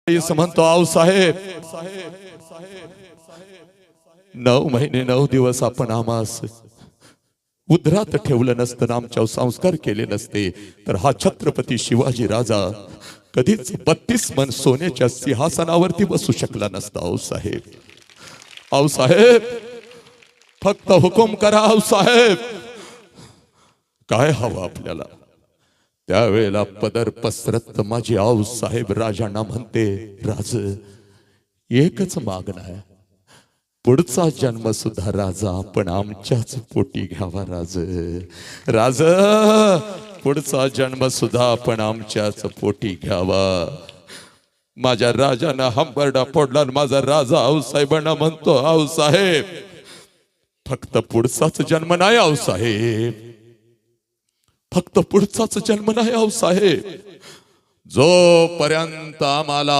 म्हणतो आऊसाहेब 9 महिने 9 दिवस आपण आम्हास उद्रात ठेवलं नसतं, आमच्यावर संस्कार केले नसते, तर हा छत्रपती शिवाजी राजा कधीच 32 मन सोन्याच्या सिंहासनावरती बसू शकला नसता. आऊसाहेब, आऊसाहेब फक्त हुकुम करा. आऊसाहेब काय हवं आपल्याला? त्यावेळेला पदर पसरत माझी आऊसाहेब राजांना म्हणते, राज एकच मागणं आहे, पुढचा जन्म सुद्धा राजा आपण आमच्याच पोटी घ्यावा. राज राज पुढचा जन्म सुद्धा आपण आमच्याच पोटी घ्यावा. माझ्या राजानं हंबरडा फोडला, माझा राजा आऊसाहेबांना म्हणतो, आऊसाहेब फक्त पुढचाच जन्म नाही आऊसाहेब, फक्त पुढचाच जन्म नाही आऊसाहेब, जोपर्यंत आम्हाला